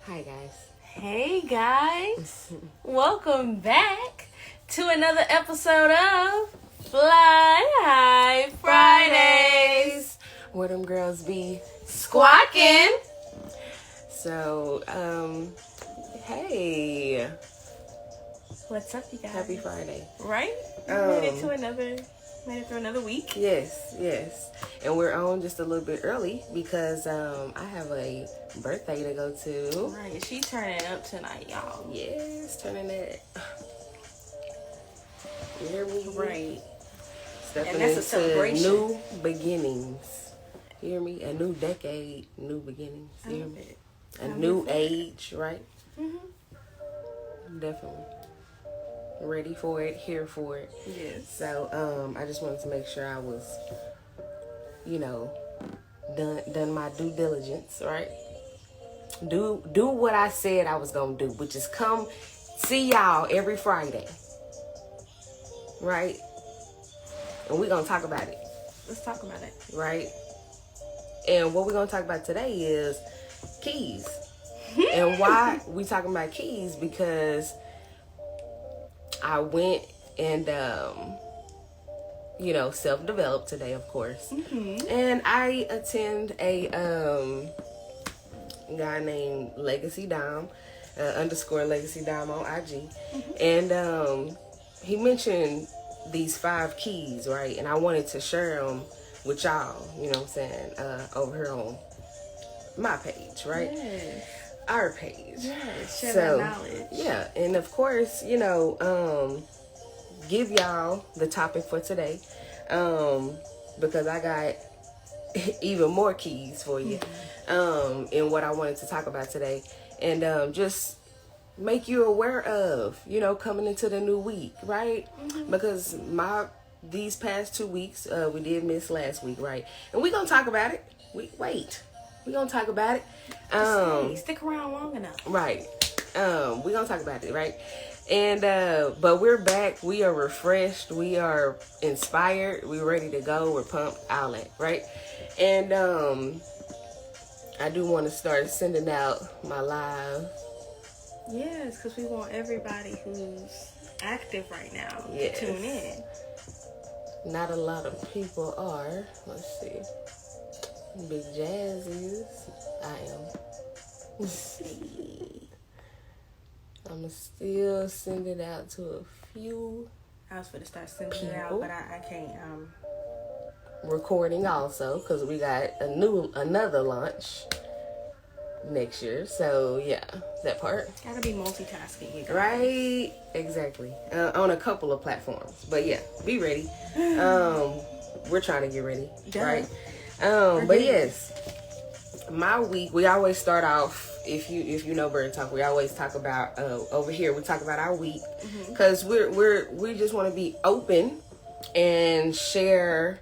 Hi guys. Hey guys, welcome back to another episode of Fly High Fridays. Where them girls be Squawking. So, hey. What's up, you guys? Happy Friday. Right? Made it through another week. Yes. And we're on just a little bit early because I have a birthday to go to. Right, she turning up tonight, y'all. Yes, turning it. You hear me? Right. Stepping And that's a into celebration. new beginnings. You hear me? A new decade, new beginnings. I You hear love me? it. A new age, right? Mm-hmm. Definitely. Ready for it, here for it. Yes. So, I just wanted to make sure I was, done my due diligence, right? Do what I said I was gonna do, which is come see y'all every Friday, right? And we're gonna talk about it, Let's talk about it. right? And what we're gonna talk about today is keys. And why we talking about keys? Because I went and self-developed today, of course. Mm-hmm. And I attend a guy named Legacy Dom, _ Legacy Dom on IG. And he mentioned these 5 keys, right? And I wanted to share them with y'all, you know what I'm saying, over here on my page, right? Yes. Our page. Yes. Share that knowledge. Yeah, and of course, give y'all the topic for today, because I got even more keys for you, in what I wanted to talk about today, and just make you aware of, coming into the new week, right? Because these past 2 weeks, we did miss last week, right? And we're gonna talk about it. We're gonna talk about it. Stick around long enough. Right. We're gonna talk about it, right? And but we're back, we are refreshed, we are inspired, we're ready to go, we're pumped, all that, right? And I do want to start sending out my live. Yes, because we want everybody who's active right now to tune in. Not a lot of people are. Let's see. Big Jazz is. I am. I'm going to still send it out to a few. I was going to start sending it out, but I can't. Recording also, because we got another launch next year. So, yeah, that part. Gotta be multitasking, you guys. Right? Exactly. On a couple of platforms. But, yeah, be ready. We're trying to get ready, right? But, yes. My week, we always start off, if you know BYRD Talk, we always talk about over here, we talk about our week, because we just want to be open and share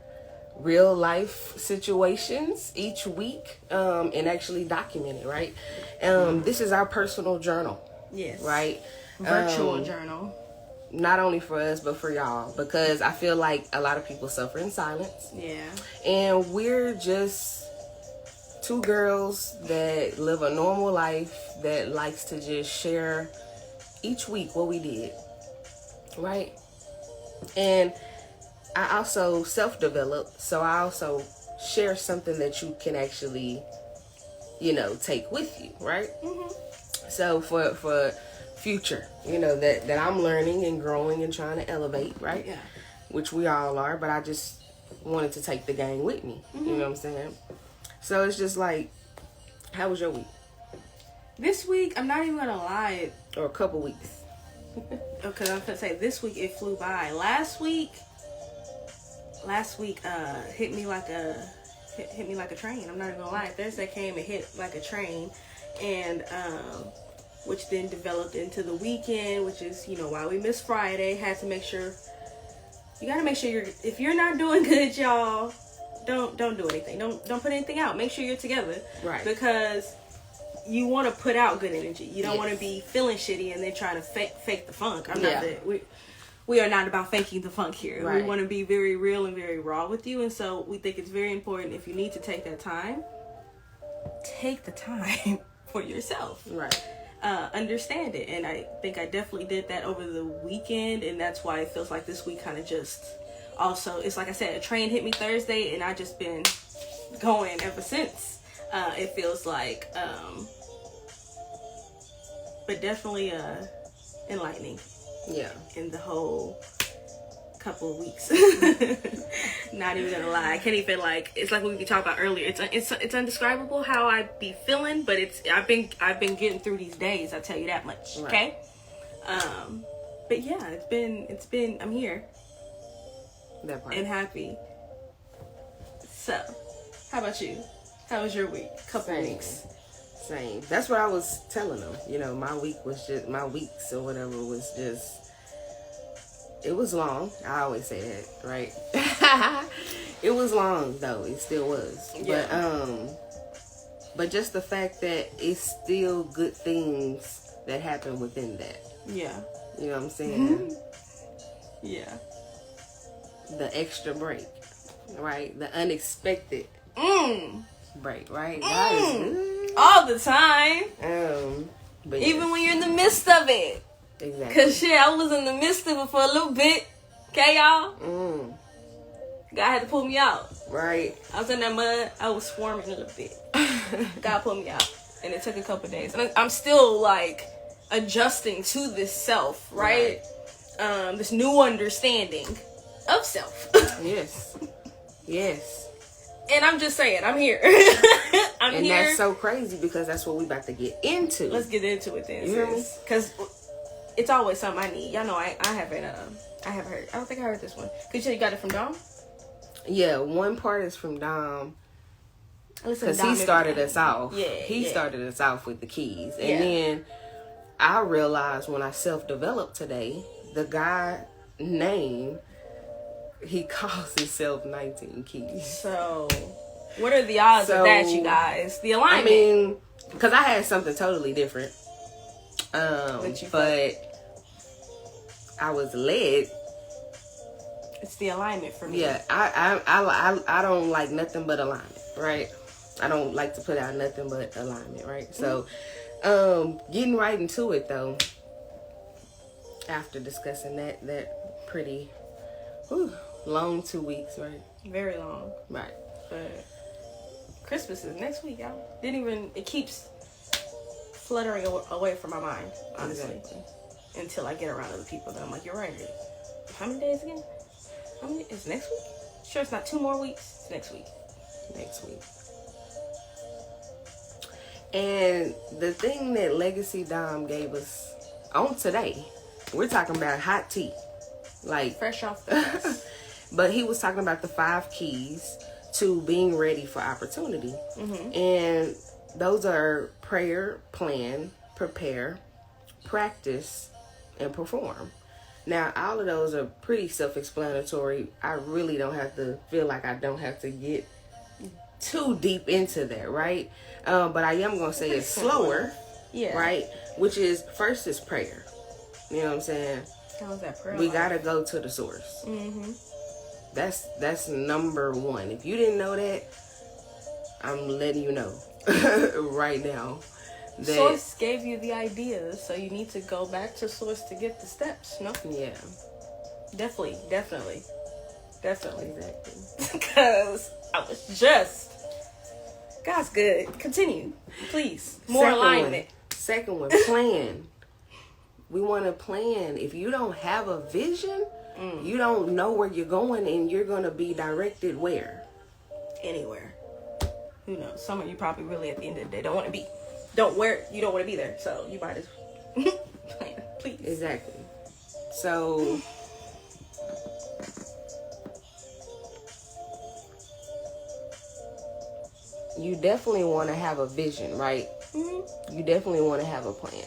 real life situations each week, and actually document it, right? This is our personal journal. Yes. Right? Virtual journal. Not only for us, but for y'all, because I feel like a lot of people suffer in silence. Yeah. And we're just 2 girls that live a normal life that likes to just share each week what we did, right? And I also self-develop, so I also share something that you can actually, take with you, right? So for future, that I'm learning and growing and trying to elevate, right? Yeah. Which we all are, but I just wanted to take the gang with me. You know what I'm saying? So it's just like, how was your week? This week, I'm not even gonna lie. Or a couple weeks. Okay, I'm gonna say this week it flew by. Last week hit me like a train. I'm not even gonna lie. Thursday came and hit like a train, and which then developed into the weekend, which is why we missed Friday. Had to make sure. You gotta make sure if you're not doing good, y'all. Don't do anything. Don't put anything out. Make sure you're together. Right. Because you want to put out good energy. You don't want to be feeling shitty and then trying to fake the funk. We are not about faking the funk here. Right. We want to be very real and very raw with you. And so we think it's very important, if you need to take that time, take the time for yourself. Right. Understand it. And I think I definitely did that over the weekend, and that's why it feels like this week kind of just also, it's like I said, a train hit me Thursday, and I just been going ever since. It feels like, but definitely enlightening. Yeah. In the whole couple of weeks. Not even gonna lie, I can't even, like, it's like what we talked about earlier. It's indescribable how I be feeling, but I've been getting through these days. I tell you that much. Right. Okay. But yeah, it's been. I'm here. That part. And happy. So, how about you? How was your week? Couple weeks. Same. That's what I was telling them. You know, my weeks or whatever was just. It was long. I always say that, right? It was long though. It still was. Yeah. But just the fact that it's still good things that happen within that. Yeah. You know what I'm saying? Yeah. The extra break, right? The unexpected break, right? That is good. All the time. But even when you're in the midst of it. Exactly. Cause shit, I was in the midst of it for a little bit. Okay, y'all? God had to pull me out. Right. I was in that mud. I was swarming a little bit. God pulled me out. And it took a couple days. And I'm still, like, adjusting to this self, right? This new understanding of self. Yes. Yes. And I'm just saying, I'm here. I'm and here. That's so crazy because that's what we about to get into. Let's get into it then. You hear me? Because it's always something I need. Y'all know I haven't heard. I don't think I heard this one. Cause you said you got it from Dom? Yeah, one part is from Dom. Because he started us off. Yeah. He started us off with the keys. And then I realized when I self-developed today, the guy name, he calls himself 19 Keys. So, what are the odds of that, you guys? The alignment. I mean, because I had something totally different. But I was led. It's the alignment for me. Yeah, I don't like nothing but alignment, right? I don't like to put out nothing but alignment, right? So, getting right into it though. After discussing that pretty long 2 weeks, right? Very long, right? But Christmas is next week, y'all. It keeps fluttering away from my mind, honestly. Exactly. Until I get around other people, then I'm like, you're right. How many days again? It's next week? Sure, it's not 2 more weeks. It's next week. Next week. And the thing that Legacy Dom gave us on today, we're talking about hot tea, like fresh off the press. But he was talking about the 5 keys to being ready for opportunity, and those are prayer, plan, prepare, practice, and perform. Now, all of those are pretty self-explanatory. I really don't have to feel like I don't have to get too deep into that, right? But I am going to say it's slower, right? Which is, first is prayer. You know what I'm saying? How's that prayer? We got to go to the source. That's number one. If you didn't know that, I'm letting you know right now. That source gave you the ideas, so you need to go back to source to get the steps, no? Yeah. Definitely. Exactly. Because I was just... God's good. Continue, please. More alignment. Second one, plan. We want to plan. If you don't have a vision, you don't know where you're going, and you're going to be directed where? Anywhere. Who knows? Some of you probably really at the end of the day don't want to be. You don't want to be there, so you might as well plan, please. Exactly. So you definitely want to have a vision, right? You definitely want to have a plan.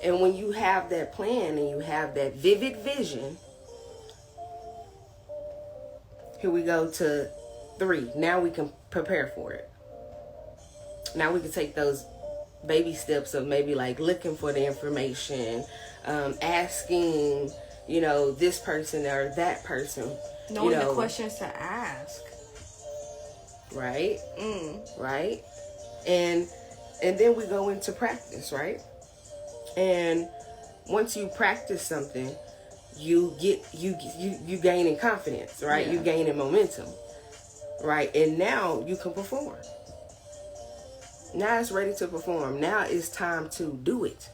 And when you have that plan and you have that vivid vision, here we go to 3. Now we can prepare for it. Now we can take those baby steps of maybe like looking for the information, asking, this person or that person. Knowing the questions to ask. right? Right? And then we go into practice, right? And once you practice something, you gain in confidence, right? Yeah. You gain in momentum, right? And now you can perform. Now it's ready to perform. Now it's time to do it.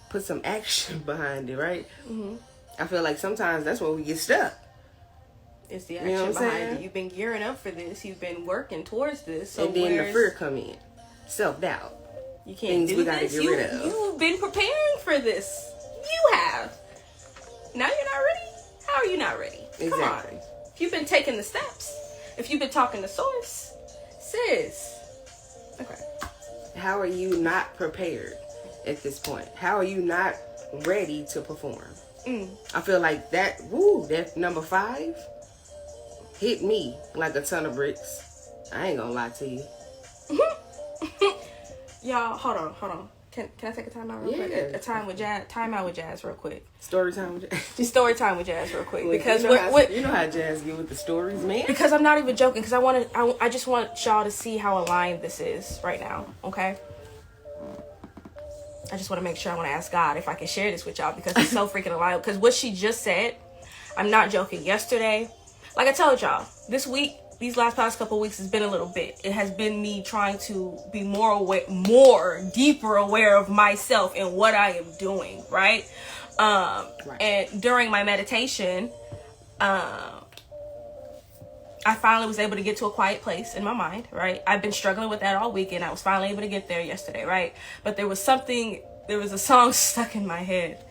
Put some action behind it, right? I feel like sometimes that's where we get stuck. It's the action behind it. You've been gearing up for this. You've been working towards this. So and then the fear come in. Self-doubt. You can't do this. You've been preparing for this. You have. Now you're not ready? How are you not ready? Exactly. Come on. If you've been taking the steps, if you've been talking to source, sis. Okay. How are you not prepared at this point? How are you not ready to perform? I feel like that number 5 hit me like a ton of bricks. I ain't gonna lie to you. Y'all, hold on. Can I take a time out real quick? A time out with Jazz real quick. Story time with Jazz. Just story time with Jazz real quick. Because you know how Jazz get with the stories, man. Because I'm not even joking. Because I just want y'all to see how aligned this is right now. Okay. I just want to make sure. I want to ask God if I can share this with y'all because it's so freaking aligned. Because what she just said, I'm not joking. Yesterday, like I told y'all, this week, these past couple of weeks has been a little bit. It has been me trying to be deeper aware of myself and what I am doing, right? And during my meditation, I finally was able to get to a quiet place in my mind, right? I've been struggling with that all weekend. I was finally able to get there yesterday, right? But there was a song stuck in my head.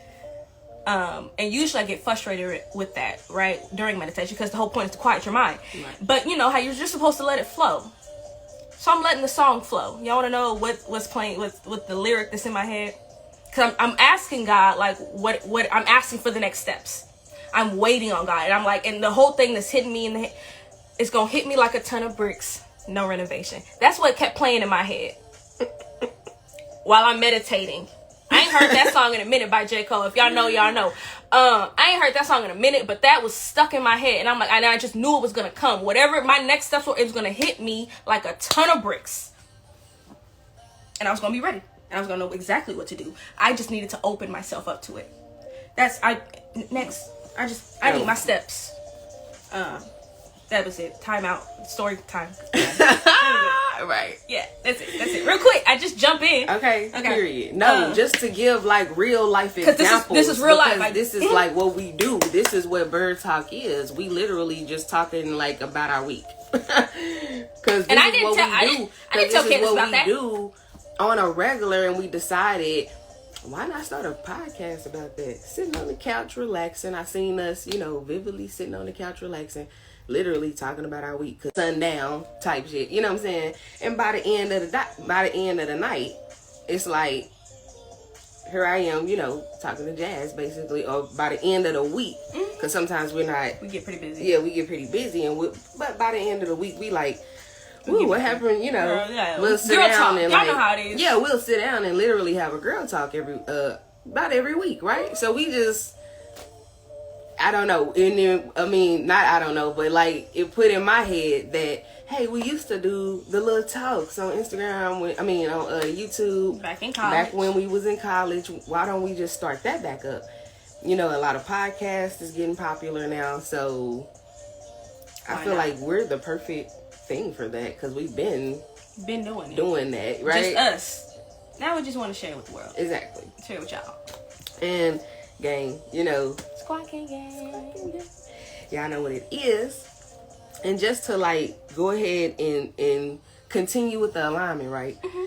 And usually I get frustrated with that, right, during meditation, because the whole point is to quiet your mind. Right. But you know how you're just supposed to let it flow. So I'm letting the song flow. Y'all want to know what's playing with the lyric that's in my head? Because I'm asking God, like, what I'm asking for the next steps. I'm waiting on God. And I'm like, and the whole thing that's hitting me in the head, it's going to hit me like a ton of bricks. No renovation. That's what kept playing in my head while I'm meditating. I ain't heard that song in a minute by J. Cole. If y'all know, y'all know. I ain't heard that song in a minute, but that was stuck in my head. And I'm like, I just knew it was going to come. Whatever my next steps were, it was going to hit me like a ton of bricks. And I was going to be ready. And I was going to know exactly what to do. I just needed to open myself up to it. I need my steps. That was it. Time out. Story time. Right. Yeah, that's it. Real quick, I just jump in. Okay. Period. No, just to give like real life examples. This is real life. Like, this is like what we do. This is what BYRD Talk is. We literally just talking like about our week. Because this is what we do. I didn't tell Kandice about that. Do on a regular, and we decided, why not start a podcast about that? Sitting on the couch relaxing. I seen us, vividly sitting on the couch relaxing. Literally talking about our week, cause sundown type shit, you know what I'm saying? And by the end of the night, it's like, here I am, talking to Jazz basically, or by the end of the week, cause sometimes we get pretty busy. Yeah, we get pretty busy, but by the end of the week, we like, ooh, what happened? We'll sit down and y'all know how it is. Yeah, we'll sit down and literally have a girl talk about every week, right? So we just. I don't know. And then, not I don't know, but like it put in my head that, hey, we used to do the little talks on Instagram, on YouTube. Back in college. Back when we was in college. Why don't we just start that back up? A lot of podcasts is getting popular now. So I feel like we're the perfect thing for that because we've been doing that, right? Just us. Now we just want to share it with the world. Exactly. Share it with y'all. And gang, Squawking gang. Y'all know what it is. And just to like go ahead and continue with the alignment, right? Mm-hmm.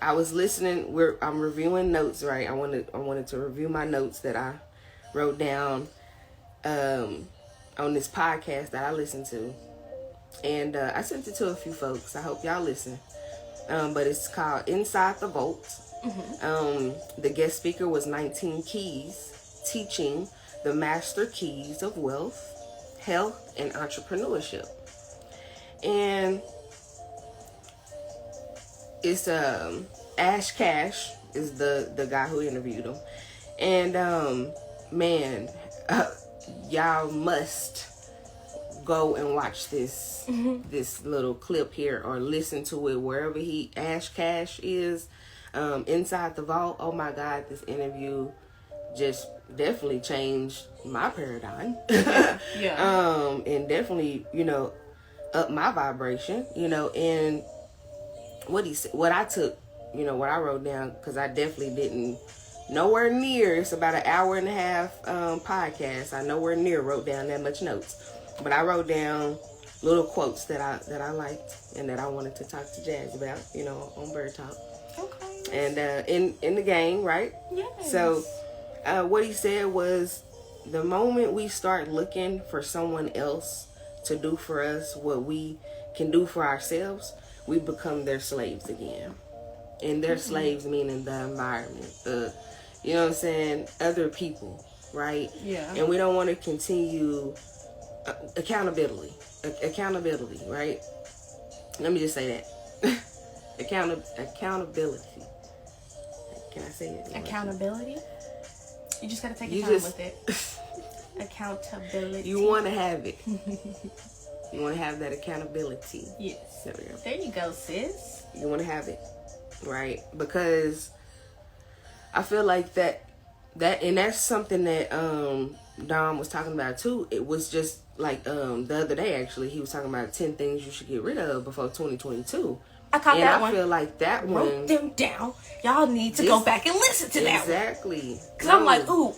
I was listening. I'm reviewing notes, right? I wanted to review my notes that I wrote down on this podcast that I listened to, and I sent it to a few folks. I hope y'all listen. But it's called Inside the Vault. Mm-hmm. The guest speaker was 19 Keys, teaching the master keys of wealth, health, and entrepreneurship. And it's Ash Cash is the guy who interviewed him. And man, y'all must go and watch this little clip here, or listen to it wherever Ash Cash is, inside the vault. Oh my God, this interview just definitely changed my paradigm. Yeah. And definitely, up my vibration, and what he said, what I took, what I wrote down, because I definitely didn't, nowhere near, it's about an hour and a half podcast. I nowhere near wrote down that much notes, but I wrote down little quotes that I liked and that I wanted to talk to Jazz about, on BYRD Talk. Okay. And in the gang, right? Yes. So what he said was, the moment we start looking for someone else to do for us what we can do for ourselves, we become their slaves again. And their slaves meaning the environment, you know what I'm saying, other people, right? Yeah. And we don't want to continue accountability, right? Let me just say that. Accountability. Can I say it? Accountability? You just gotta take your time with it. Accountability. You want to have it. You want to have that accountability. Yes. There we go. There you go, sis. You want to have it, right? Because I feel like that, and that's something that Dom was talking about too. It was just like the other day, actually, he was talking about 10 things you should get rid of before 2022. I caught that one. And I feel like that one, wrote them down. Y'all need to go back and listen to that one. Exactly. Because I'm like, ooh.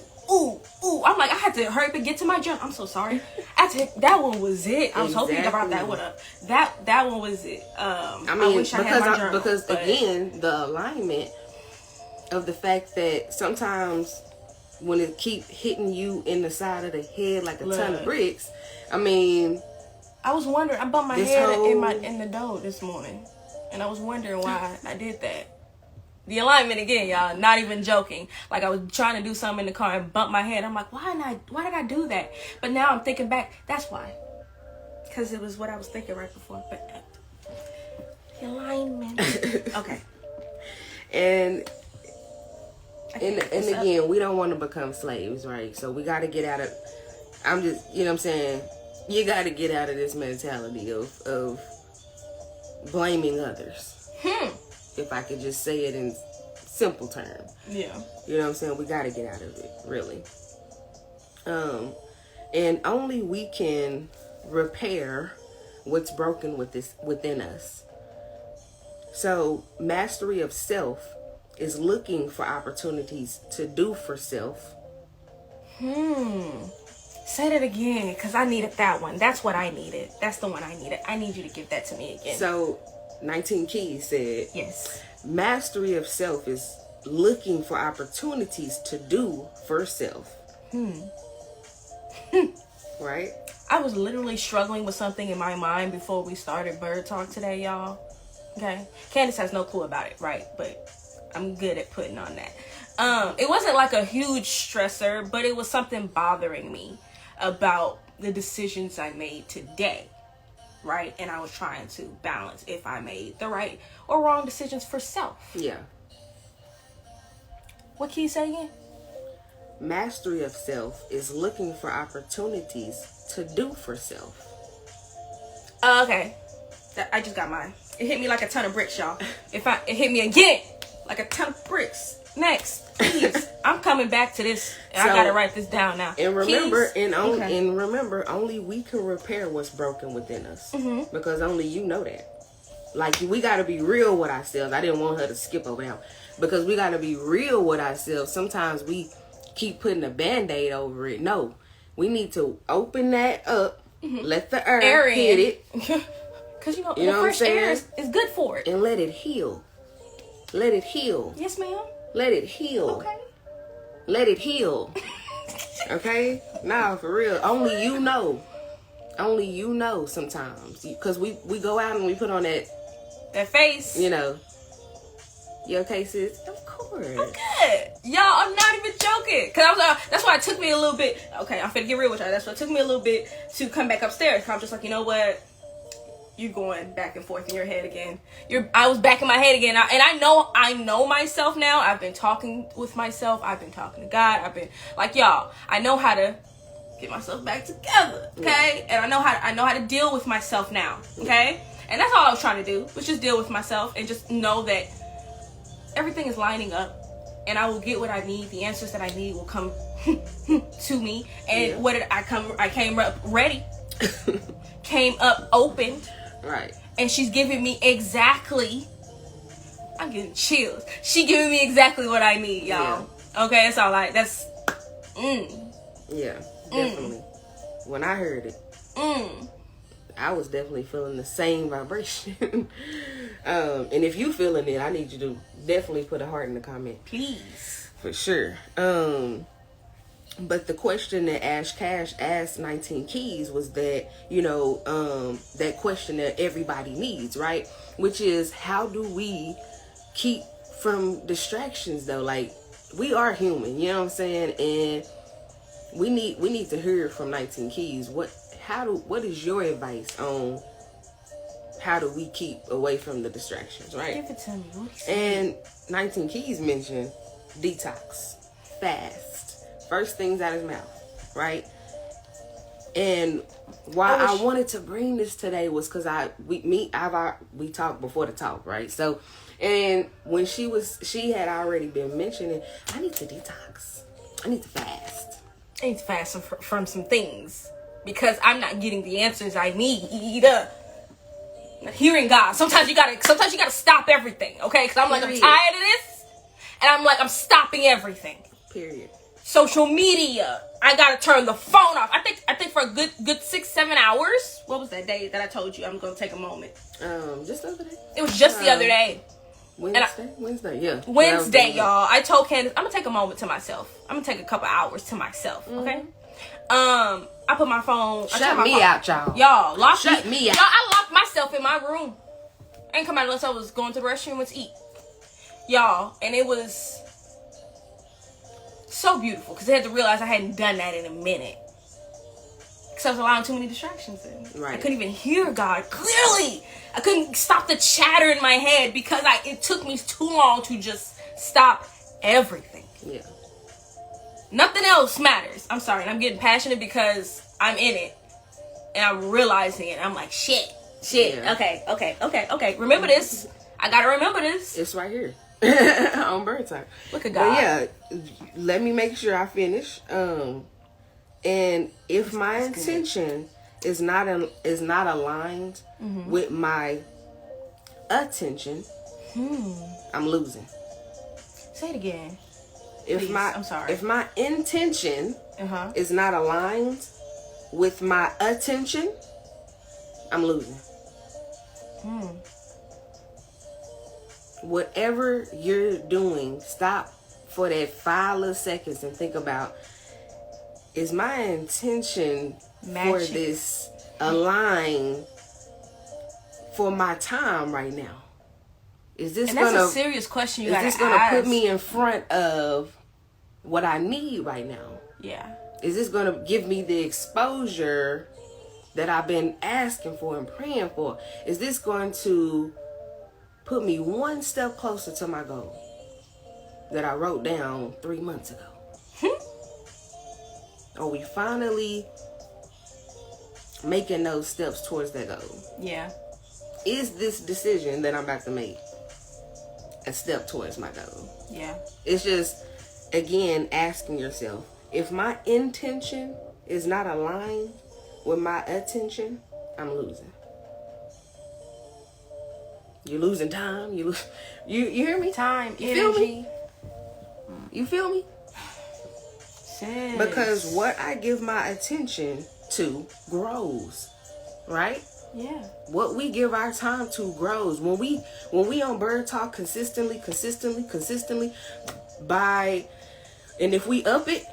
I'm like, I had to hurry up and get to my journal. I'm so sorry. That one was it. I was hoping you brought that one up. That one was it. I wish I had my journal. Because again, the alignment of the fact that sometimes when it keep hitting you in the side of the head like a ton of bricks, I was wondering. I bumped my head in the door this morning, and I was wondering why I did that. The alignment again, y'all. Not even joking. Like, I was trying to do something in the car and bumped my head. I'm like, why did I do that? But now I'm thinking back. That's why. Because it was what I was thinking right before. But the alignment. Okay. And again, we don't want to become slaves, right? So we got to get out of. I'm just, you know what I'm saying. You got to get out of this mentality of blaming others. If I could just say it in simple terms. Yeah. You know what I'm saying? We got to get out of it, really. And only we can repair what's broken within us. So, mastery of self is looking for opportunities to do for self. Say that again, because I needed that one. That's what I needed. That's the one I needed. I need you to give that to me again. So, 19 Keys said, yes. Mastery of self is looking for opportunities to do for self. Right? I was literally struggling with something in my mind before we started BYRD Talk today, y'all. Okay? Kandice has no clue about it, right? But I'm good at putting on that. It wasn't like a huge stressor, but it was something bothering me about the decisions I made today. Right? And I was trying to balance if I made the right or wrong decisions for self. Yeah. What can you say again? Mastery of self is looking for opportunities to do for self. Okay. I just got mine. It hit me like a ton of bricks, y'all. It hit me again like a ton of bricks. Next, please. I'm coming back to this. And so, I gotta write this down now. And remember, remember, only we can repair what's broken within us. Because only you know that. Like, we gotta be real with ourselves. I didn't want her to skip over that. Because we gotta be real with ourselves. Sometimes we keep putting a Band-Aid over it. No. We need to open that up. Let the air hit it. Because, the fresh air is good for it. And let it heal. Let it heal. Yes, ma'am. Let it heal. Okay. Let it heal. Okay? Nah, for real. Only you know. Only you know sometimes. Because we go out and we put on that face. You okay, sis? Of course. I'm good. Y'all, I'm not even joking. Because that's why it took me a little bit. Okay, I'm finna get real with y'all. That's why it took me a little bit to come back upstairs. I'm just like, you know what? You're going back and forth in your head again. I was back in my head again. And I know myself now. I've been talking with myself. I've been talking to God. I've been like, y'all, I know how to get myself back together, okay? And I know how to deal with myself now, okay? And that's all I was trying to do, was just deal with myself and just know that everything is lining up, and I will get what I need. The answers that I need will come to me. And what did I come? I came up ready, came up opened, right? And she's giving me exactly. I'm getting chills. She giving me exactly what I need, y'all. Yeah. Okay, that's all. That's. Yeah, definitely. When I heard it, I was definitely feeling the same vibration. And if you feeling it, I need you to definitely put a heart in the comment, please. For sure. But the question that Ash Cash asked 19 Keys was that, that question that everybody needs, right? Which is, how do we keep from distractions, though? Like, we are human, you know what I'm saying? And we need to hear from 19 Keys. What is your advice on how do we keep away from the distractions, right? Give it to me. And 19 Keys mentioned detox, fast, first things out of his mouth, right? And why I wanted to bring this today was because we talked before the talk, right? So, and when she had already been mentioning, I need to detox, I need to fast. I need to fast from some things because I'm not getting the answers I need. Hearing God. Sometimes you gotta stop everything, okay? Because I'm like, I'm tired of this, and I'm stopping everything. Period. Social media. I gotta turn the phone off. I think for a good 6-7 hours. What was that day that I told you I'm gonna take a moment? Just the other day. It was just the other day. Wednesday, yeah. Wednesday, y'all. I told Kandice, I'm gonna take a moment to myself. I'm gonna take a couple hours to myself, okay? I put my phone. Shut me out, y'all. Y'all, Shut me out. Y'all, I locked myself in my room. I ain't come out unless I was going to the restroom and to eat. Y'all, and it was so beautiful because I had to realize I hadn't done that in a minute. Because I was allowing too many distractions in. Right. I couldn't even hear God clearly. I couldn't stop the chatter in my head because it took me too long to just stop everything. Yeah. Nothing else matters. I'm sorry. And I'm getting passionate because I'm in it. And I'm realizing it. I'm like, shit. Yeah. Okay. Remember this. I gotta remember this. It's right here. On BY.R.D TALK. Look at God. But yeah, let me make sure I finish. And if my intention is not aligned with my attention, I'm losing. Say it again. I'm sorry. If my intention is not aligned with my attention, I'm losing. Whatever you're doing, stop for that 5 little seconds and think about, is my intention for this aligned for my time right now? Is this that's a serious question you gotta ask. Is this gonna put me in front of what I need right now? Yeah. Is this gonna give me the exposure that I've been asking for and praying for? Is this going to put me one step closer to my goal that I wrote down 3 months ago? Are we finally making those steps towards that goal? Yeah. Is this decision that I'm about to make a step towards my goal? Yeah. It's just, again, asking yourself, if my intention is not aligned with my attention, I'm losing. You're losing time. You hear me? Time, you energy. Feel me? You feel me? Sis. Because what I give my attention to grows, right? Yeah. What we give our time to grows. When we on BY.R.D TALK consistently, and if we up it,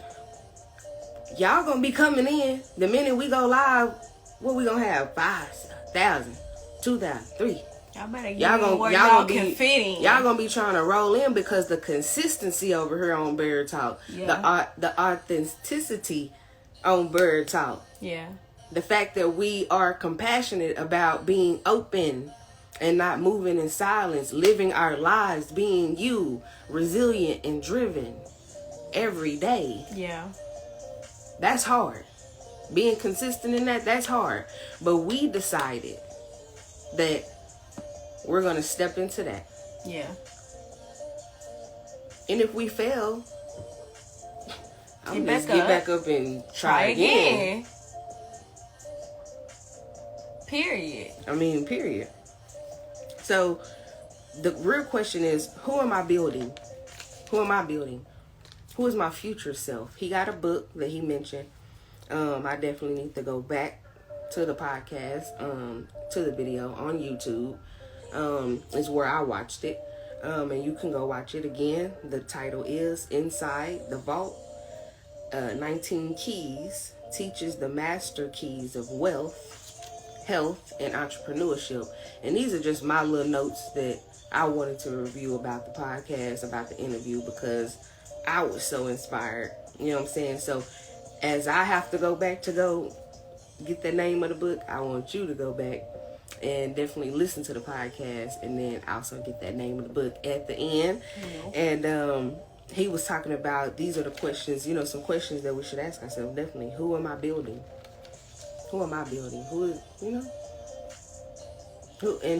y'all gonna be coming in. The minute we go live, what we gonna have? 5,000, 2,000, 3. Y'all better get y'all can fit in. Y'all gonna be trying to roll in because the consistency over here on BY.R.D TALK, the authenticity on BY.R.D TALK. Yeah. The fact that we are compassionate about being open and not moving in silence, living our lives, being you, resilient and driven every day. Yeah. That's hard. Being consistent in that's hard. But we decided that we're going to step into that. Yeah. And if we fail, I'm just get back up and try again. Period. Period. So the real question is, who am I building? Who am I building? Who is my future self? He got a book that he mentioned. I definitely need to go back to the podcast, to the video on YouTube. Is where I watched it. And you can go watch it again. The title is Inside the Vault. 19 Keys teaches the master keys of wealth, health, and entrepreneurship. And these are just my little notes that I wanted to review about the podcast, about the interview, because I was so inspired. You know what I'm saying? So as I have to go back to go get the name of the book, I want you to go back and definitely listen to the podcast, and then also get that name of the book at the end. Mm-hmm. And he was talking about, these are the questions, some questions that we should ask ourselves. Definitely, who am I building? Who am I building? Who is,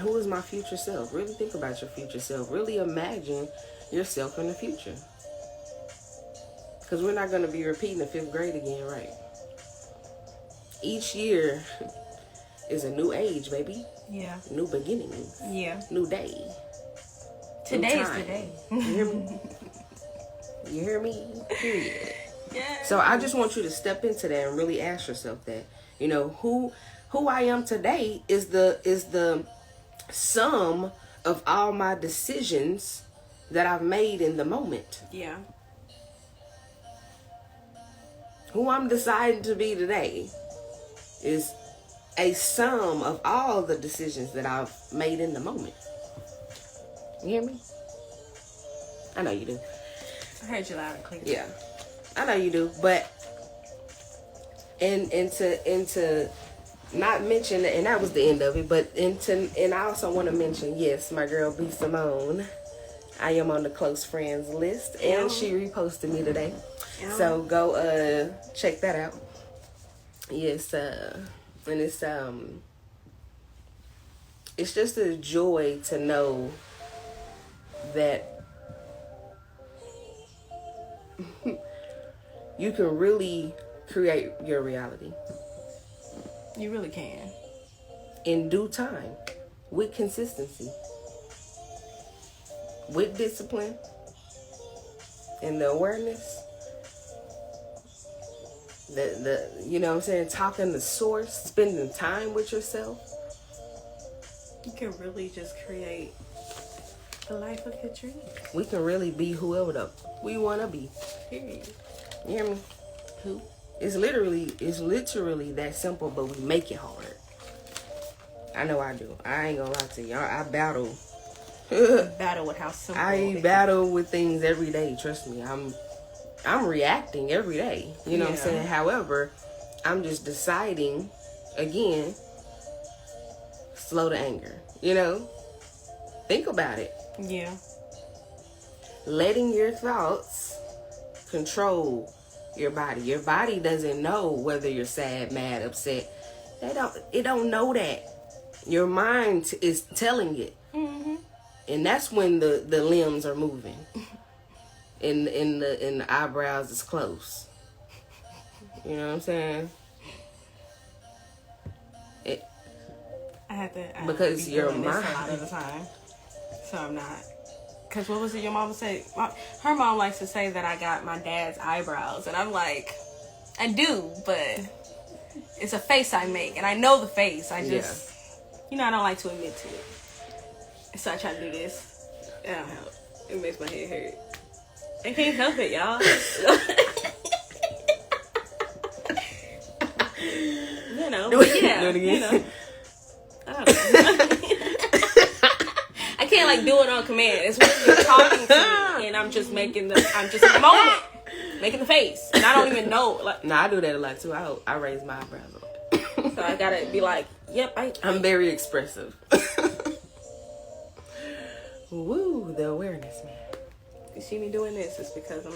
who is my future self? Really think about your future self. Really imagine yourself in the future. Because we're not going to be repeating the 5th grade again, right? Each year is a new age, baby. Yeah. New beginnings. Yeah. New day. Today is the day. You hear me? You hear me? Period. Yeah. So I just want you to step into that and really ask yourself that. Who I am today is the sum of all my decisions that I've made in the moment. Yeah. Who I'm deciding to be today is a sum of all the decisions that I've made in the moment. You hear me? I know you do. I heard you loud and clear. Yeah, I know you do. But and to not mention, and that was the end of it. But and I also want to mention, yes, my girl B Simone, I am on the close friends list, and she reposted me today. So go check that out. Yes, and it's just a joy to know that you can really create your reality. You really can. In due time, with consistency, with discipline, and the awareness. The you know what I'm saying, talking the source, spending time with yourself. You can really just create the life of your dreams. We can really be whoever we want to be. Period. You hear me? Who? It's literally that simple, but we make it hard. I know I do. I ain't gonna lie to y'all. I battle. Battle with how simple. I battle with things every day. Trust me. I'm reacting every day. You know what I'm saying? However, I'm just deciding, again, slow to anger. Think about it. Yeah. Letting your thoughts control your body. Your body doesn't know whether you're sad, mad, upset. It don't know that. Your mind is telling it. Mm-hmm. And that's when the limbs are moving. And the eyebrows is close. You know what I'm saying? I have to because be your doing mind this a lot of the time, so I'm not. Cause what was it your mama said? Her mom likes to say that I got my dad's eyebrows, and I'm like, I do, but it's a face I make, and I know the face. I just, I don't like to admit to it. So I try to do this. It don't help. It makes my head hurt. I can't help it, y'all. Do it again. I can't do it on command. It's when you're talking to me and I'm just in the moment, making the face, and I don't even know. I do that a lot too. I raise my eyebrows up. So I gotta be like, yep, I'm very expressive. Woo, the awareness, man. You see me doing this, it's because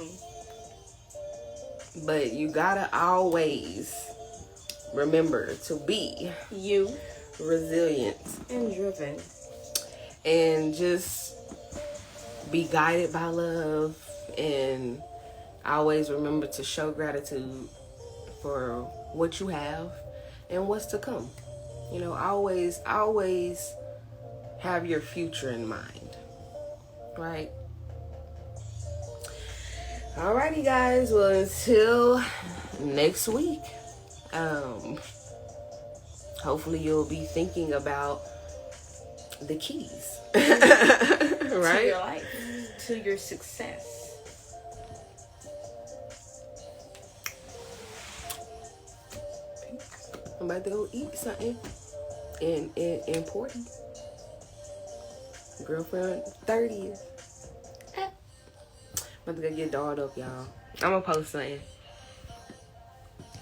But you gotta always remember to be you, resilient, and driven. and just be guided by love, and always remember to show gratitude for what you have and what's to come. You know, always have your future in mind, right? Alrighty, guys. Well, until next week, hopefully you'll be thinking about the keys, right? To your life, to your success. I'm about to go eat something important. Girlfriend 30th. I'm about to go get dolled up, y'all. I'm gonna post something.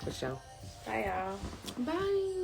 For sure. Bye, y'all. Bye.